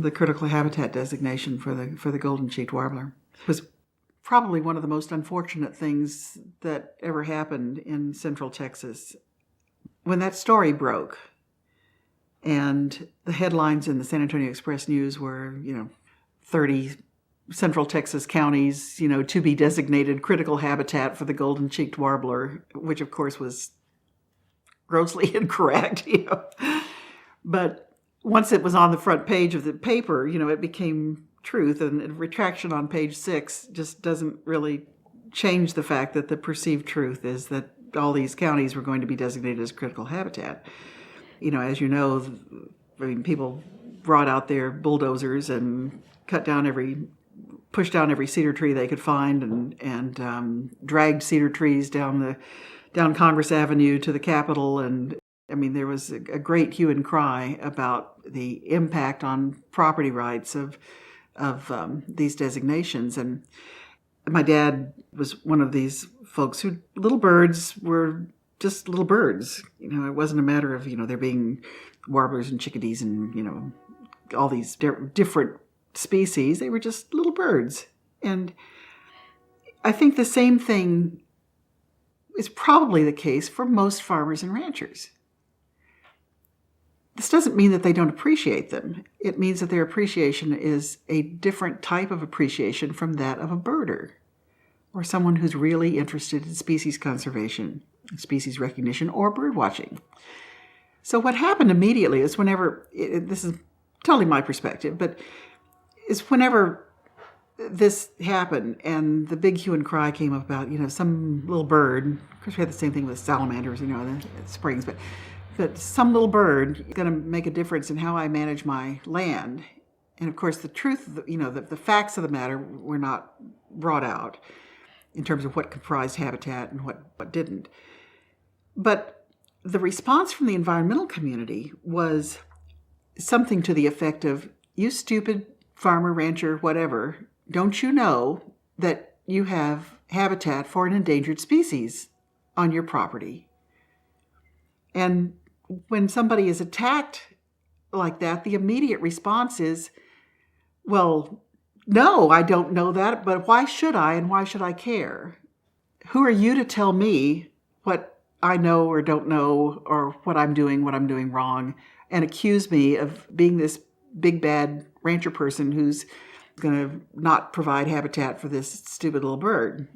the critical habitat designation for the golden-cheeked warbler. It was probably one of the most unfortunate things that ever happened in Central Texas. When that story broke, and the headlines in the San Antonio Express News were, 30 Central Texas counties, to be designated critical habitat for the golden-cheeked warbler, which of course was grossly incorrect, But once it was on the front page of the paper, it became truth, and retraction on page 6 just doesn't really change the fact that the perceived truth is that all these counties were going to be designated as critical habitat. As people brought out their bulldozers and pushed down every cedar tree they could find, and dragged cedar trees down Congress Avenue to the Capitol. And there was a great hue and cry about the impact on property rights of these designations. And my dad was one of these folks who little birds were just little birds. It wasn't a matter of, there being warblers and chickadees and, all these different species. They were just little birds. And I think the same thing is probably the case for most farmers and ranchers. This doesn't mean that they don't appreciate them. It means that their appreciation is a different type of appreciation from that of a birder or someone who's really interested in species conservation, species recognition, or bird watching. So what happened immediately is this is totally my perspective, but is whenever this happened and the big hue and cry came up about, some little bird, of course we had the same thing with salamanders, in the springs, but some little bird is going to make a difference in how I manage my land. And of course the truth, the facts of the matter were not brought out in terms of what comprised habitat and what didn't. But the response from the environmental community was something to the effect of, you stupid farmer, rancher, whatever, don't you know that you have habitat for an endangered species on your property? And when somebody is attacked like that, the immediate response is, well, no, I don't know that, but why should I and why should I care? Who are you to tell me what I know or don't know or what I'm doing wrong, and accuse me of being this big bad rancher person who's going to not provide habitat for this stupid little bird?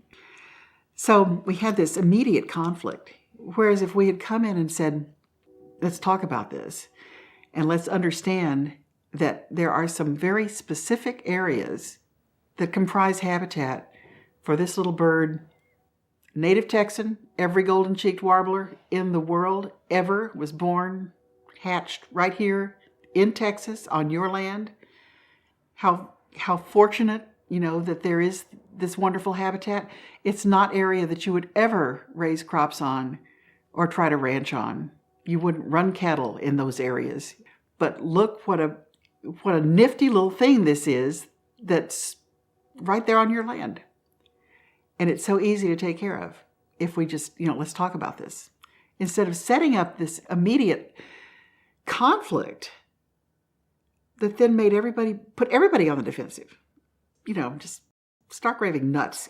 So we had this immediate conflict. Whereas if we had come in and said, let's talk about this, and let's understand that there are some very specific areas that comprise habitat for this little bird, native Texan, every golden-cheeked warbler in the world ever was born, hatched right here in Texas on your land. How fortunate, that there is this wonderful habitat. It's not area that you would ever raise crops on or try to ranch on. You wouldn't run cattle in those areas. But look what a nifty little thing this is that's right there on your land. And it's so easy to take care of if we just, let's talk about this. Instead of setting up this immediate conflict that then made put everybody on the defensive. Just stark raving nuts,